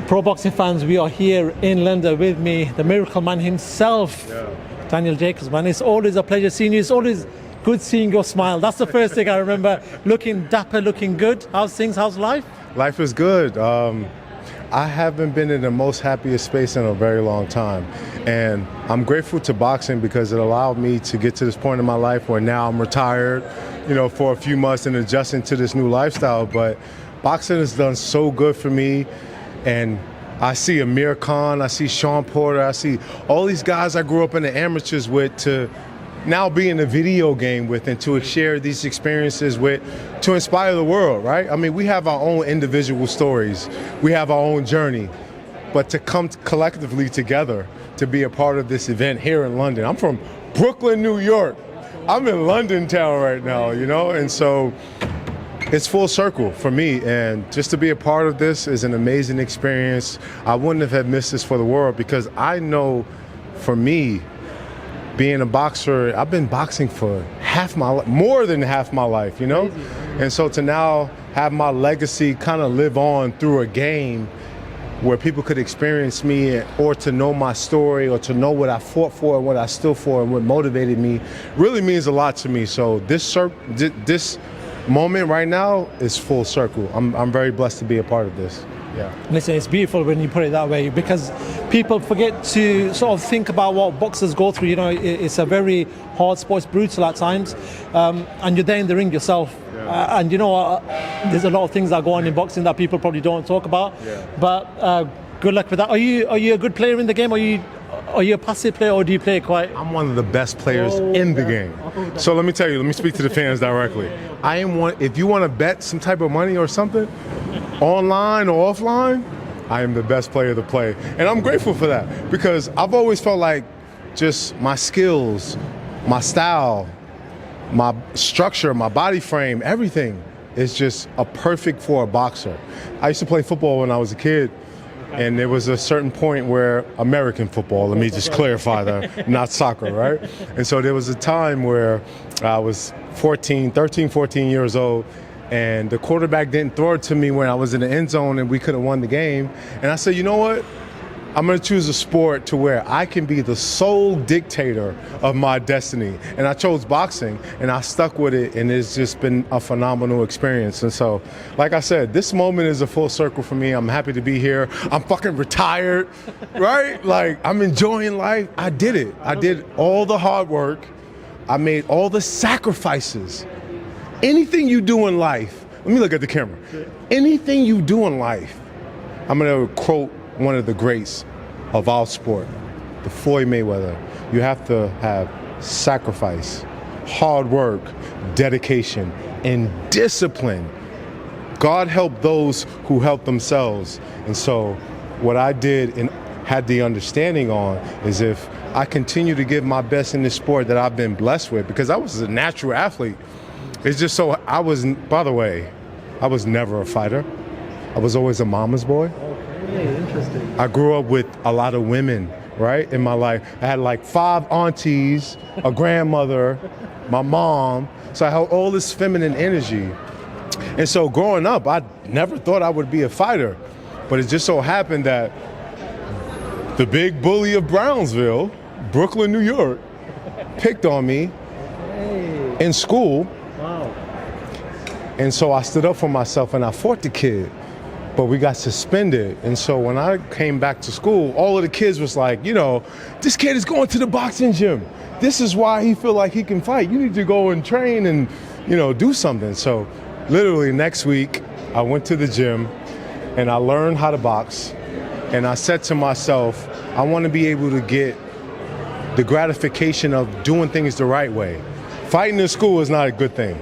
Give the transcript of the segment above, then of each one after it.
Pro boxing fans, we are here in London with me, the miracle man himself, Daniel Jacobs, man. It's always a pleasure seeing you. It's always good seeing your smile. That's the first thing I remember. Looking dapper, looking good. How's things? How's life? Life is good. I haven't been in the most happiest space in a very long time. And I'm grateful to boxing because it allowed me to get to this point in my life where now I'm retired, for a few months and adjusting to this new lifestyle. But boxing has done so good for me. And I see Amir Khan, I see Sean Porter, I see all these guys I grew up in the amateurs with to now be in a video game with and to share these experiences with, to inspire the world, right? I mean, we have our own individual stories. We have our own journey. But to come collectively together to be a part of this event here in London. I'm from Brooklyn, New York. I'm in London town right now, and so it's full circle for me, and just to be a part of this is an amazing experience. I wouldn't have missed this for the world because I know for me, being a boxer, I've been boxing for more than half my life, And so to now have my legacy kind of live on through a game where people could experience me or to know my story or to know what I fought for and what I stood for and what motivated me really means a lot to me. So this moment right now is full circle. I'm very blessed to be a part of this. Yeah. Listen, it's beautiful when you put it that way because people forget to sort of think about what boxers go through. It's a very hard sport, it's brutal at times, and you're there in the ring yourself. Yeah. And there's a lot of things that go on in boxing that people probably don't talk about. Yeah. But good luck with that. Are you a good player in the game? Are you a passive player or do you play quite? I'm one of the best players in the game. So let me tell you, let me speak to the fans directly. I am one, if you want to bet some type of money or something, online or offline, I am the best player to play. And I'm grateful for that because I've always felt like just my skills, my style, my structure, my body frame, everything is just a perfect for a boxer. I used to play football when I was a kid. And there was a certain point where American football, let me just clarify that, not soccer, right? And so there was a time where I was 13, 14 years old, and the quarterback didn't throw it to me when I was in the end zone and we could have won the game. And I said, you know what? I'm going to choose a sport to where I can be the sole dictator of my destiny. And I chose boxing, and I stuck with it, and it's just been a phenomenal experience. And so, like I said, this moment is a full circle for me. I'm happy to be here. I'm fucking retired, right? Like, I'm enjoying life. I did it. I did all the hard work. I made all the sacrifices. Anything you do in life, let me look at the camera. Anything you do in life, I'm going to quote one of the greats of our sport, the Floyd Mayweather. You have to have sacrifice, hard work, dedication, and discipline. God help those who help themselves. And so what I did and had the understanding on is if I continue to give my best in this sport that I've been blessed with, because I was a natural athlete. It's just so by the way, I was never a fighter. I was always a mama's boy. Interesting. I grew up with a lot of women, right, in my life. I had like 5 aunties, a grandmother, my mom. So I had all this feminine energy. And so growing up, I never thought I would be a fighter. But it just so happened that the big bully of Brownsville, Brooklyn, New York, picked on me in school. Wow. And so I stood up for myself and I fought the kid. But we got suspended. And so when I came back to school, all of the kids was like, this kid is going to the boxing gym. This is why he feel like he can fight. You need to go and train and, do something. So literally next week, I went to the gym and I learned how to box. And I said to myself, I want to be able to get the gratification of doing things the right way. Fighting in school is not a good thing.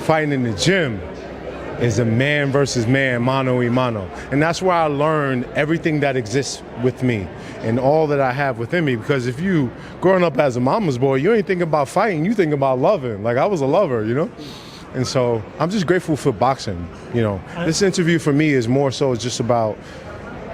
Fighting in the gym is a man versus man, mano y mano. And that's where I learned everything that exists with me and all that I have within me. Because if you, growing up as a mama's boy, you ain't thinking about fighting, you think about loving. Like I was a lover, And so I'm just grateful for boxing, This interview for me is more so just about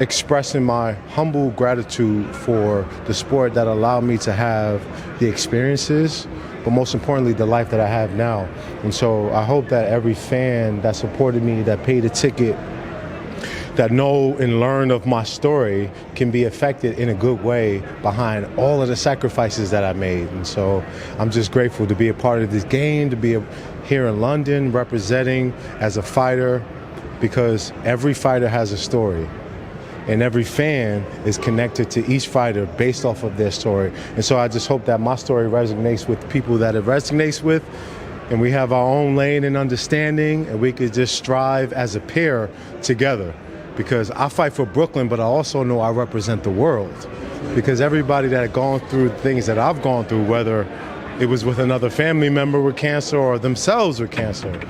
expressing my humble gratitude for the sport that allowed me to have the experiences, but most importantly, the life that I have now. And so I hope that every fan that supported me, that paid a ticket that know and learn of my story can be affected in a good way behind all of the sacrifices that I made. And so I'm just grateful to be a part of this game, to be here in London representing as a fighter, because every fighter has a story. And every fan is connected to each fighter based off of their story. And so I just hope that my story resonates with people that it resonates with, and we have our own lane and understanding, and we could just strive as a pair together. Because I fight for Brooklyn, but I also know I represent the world. Because everybody that had gone through things that I've gone through, whether it was with another family member with cancer or themselves with cancer,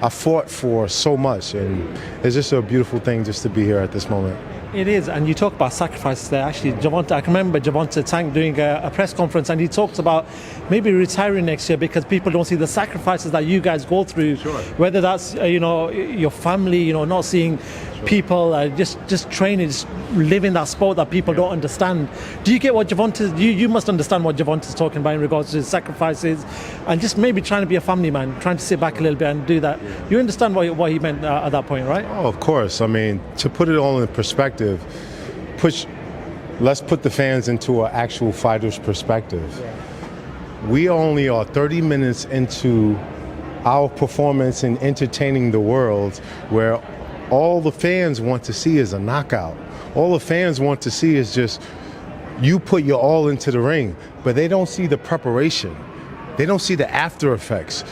I fought for so much, and it's just a beautiful thing just to be here at this moment. It is, and you talk about sacrifices there. Actually, Gervonta, I can remember Gervonta Tank doing a press conference, and he talks about maybe retiring next year because people don't see the sacrifices that you guys go through. Sure. Whether that's your family, not seeing people, just training, just living that sport that people don't understand. Do you get what Gervonta? You must understand what Gervonta's talking about in regards to his sacrifices, and just maybe trying to be a family man, trying to sit back a little bit and do that. You understand what he meant at that point, right? Oh, of course. I mean, to put it all in perspective, let's put the fans into an actual fighter's perspective. We only are 30 minutes into our performance in entertaining the world, where all the fans want to see is a knockout. All the fans want to see is just you put your all into the ring, but they don't see the preparation. They don't see the after effects.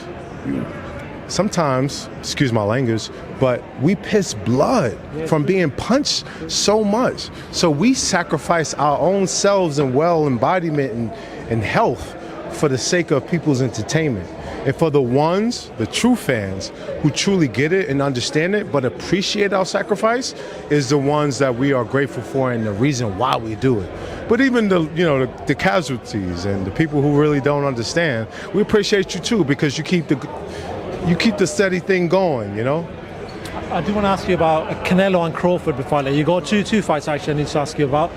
Sometimes, excuse my language, but we piss blood from being punched so much. So we sacrifice our own selves and well embodiment and health for the sake of people's entertainment. And for the true fans who truly get it and understand it but appreciate our sacrifice, is the ones that we are grateful for and the reason why we do it. But even the casualties and the people who really don't understand, we appreciate you too, because you keep the steady thing going, I do want to ask you about Canelo and Crawford before I let you go. Two fights actually I need to ask you about.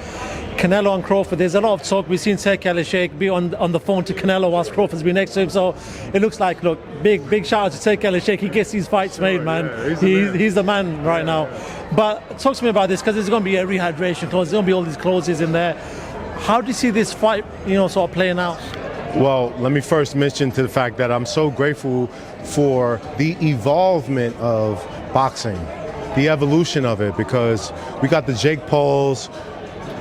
Canelo and Crawford, there's a lot of talk. We've seen Terence Crawford be on the phone to Canelo whilst Crawford's been next to him. So it looks like, big shout out to Terence Crawford. He gets these fights made, man. Yeah, he's the man right now. But talk to me about this, because there's going to be a rehydration clause. There's going to be all these clauses in there. How do you see this fight, sort of playing out? Well, let me first mention to the fact that I'm so grateful for the evolvement of boxing, the evolution of it, because we got the Jake Pauls,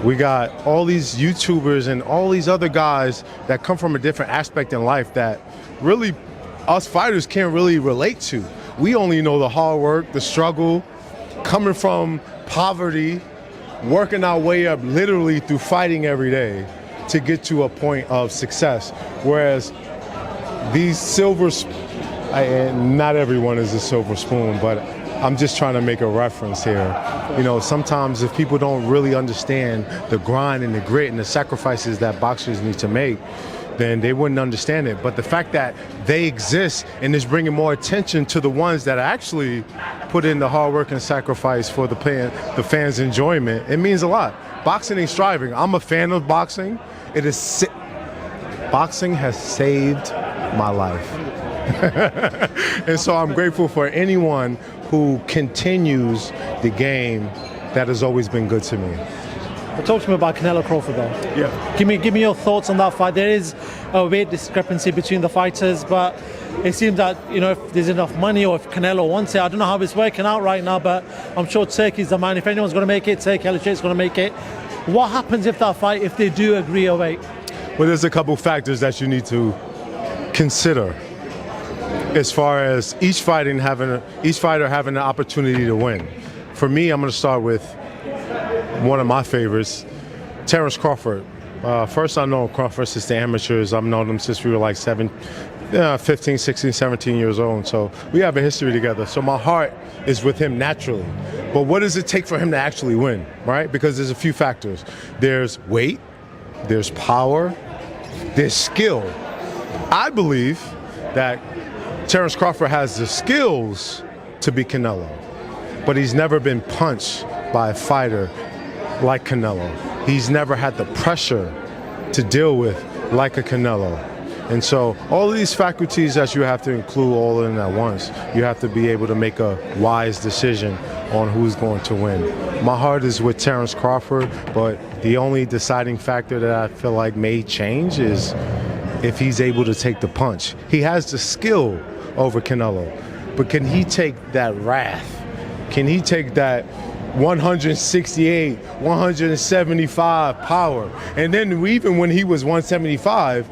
we got all these YouTubers and all these other guys that come from a different aspect in life that really us fighters can't really relate to. We only know the hard work, the struggle, coming from poverty, working our way up literally through fighting every day to get to a point of success. Whereas these and not everyone is a silver spoon, but I'm just trying to make a reference here. Sometimes if people don't really understand the grind and the grit and the sacrifices that boxers need to make, then they wouldn't understand it. But the fact that they exist and is bringing more attention to the ones that actually put in the hard work and sacrifice for the fans' enjoyment, it means a lot. Boxing ain't striving. I'm a fan of boxing. Boxing has saved my life. And so I'm grateful for anyone who continues the game that has always been good to me. But talk to me about Canelo Crawford though. Yeah. Give me your thoughts on that fight. There is a weight discrepancy between the fighters, but it seems that, if there's enough money or if Canelo wants it, I don't know how it's working out right now, but I'm sure Turkey's the man. If anyone's going to make it, Terence is going to make it. What happens if they do agree a weight? Well, there's a couple factors that you need to consider as far as each fighter having the opportunity to win. For me, I'm going to start with one of my favorites, Terence Crawford. First, I know Crawford since the amateurs. I've known him since we were like 15, 16, 17 years old. So we have a history together. So my heart is with him naturally. But what does it take for him to actually win, right? Because there's a few factors. There's weight, there's power, there's skill. I believe that Terence Crawford has the skills to beat Canelo, but he's never been punched by a fighter like Canelo. He's never had the pressure to deal with like a Canelo. And so all of these faculties that you have to include all in at once, you have to be able to make a wise decision on who's going to win. My heart is with Terence Crawford, but the only deciding factor that I feel like may change is if he's able to take the punch. He has the skill over Canelo, but can he take that wrath? Can he take that 168, 175 power? And then even when he was 175,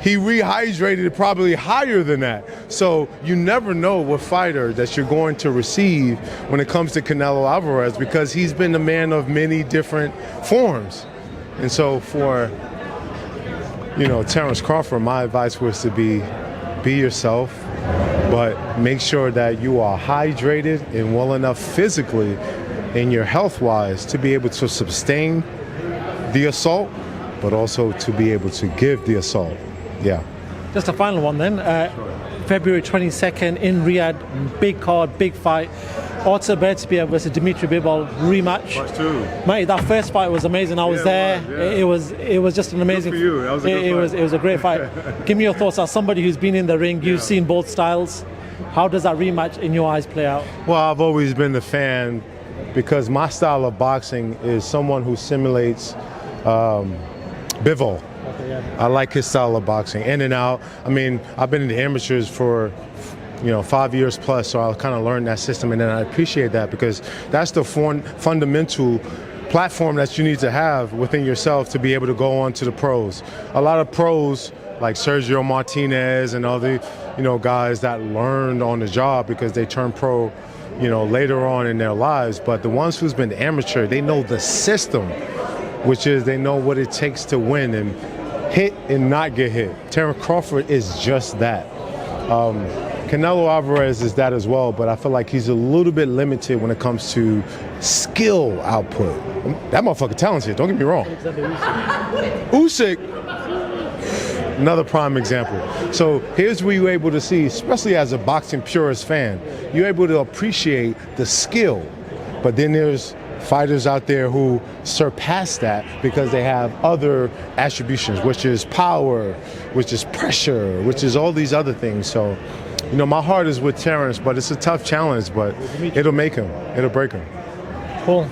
he rehydrated probably higher than that. So you never know what fighter that you're going to receive when it comes to Canelo Alvarez, because he's been a man of many different forms. And so for, Terence Crawford, my advice was to be yourself, but make sure that you are hydrated and well enough physically and your health-wise to be able to sustain the assault, but also to be able to give the assault. Yeah. Just a final one then. February 22nd in Riyadh, big card, big fight. Artur Beterbiev versus Dimitri Bivol rematch. Mate, that first fight was amazing. I was there. Yeah. It was just an amazing. Good for you. That was a good fight. It was a great fight. Give me your thoughts as somebody who's been in the ring. You've seen both styles. How does that rematch in your eyes play out? Well, I've always been the fan because my style of boxing is someone who simulates Bivol. I like his style of boxing, in and out. I mean, I've been in the amateurs for 5 years plus, so I kind of learned that system, and then I appreciate that because that's the fundamental platform that you need to have within yourself to be able to go on to the pros. A lot of pros like Sergio Martinez and other guys that learned on the job because they turned pro later on in their lives, but the ones who's been amateur, they know the system, which is they know what it takes to win and hit and not get hit. Terence Crawford is just that. Canelo Alvarez is that as well, but I feel like he's a little bit limited when it comes to skill output. That motherfucker talented, don't get me wrong. Usyk, another prime example. So here's where you're able to see, especially as a boxing purist fan, you're able to appreciate the skill, but then there's fighters out there who surpass that because they have other attributions, which is power, which is pressure, which is all these other things. So, my heart is with Terence, but it's a tough challenge, but it'll make him, it'll break him. Cool.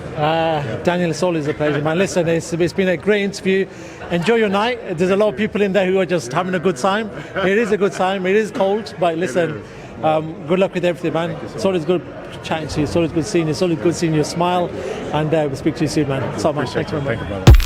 Daniel, it's always a pleasure, man. Listen, it's been a great interview. Enjoy your night. There's a lot of people in there who are just having a good time. It is a good time. It is cold, but listen, good luck with everything, man. It's always good chatting to you. It's always good seeing you. It's always good seeing your smile. And we'll speak to you soon, man. So much. Thank you very much.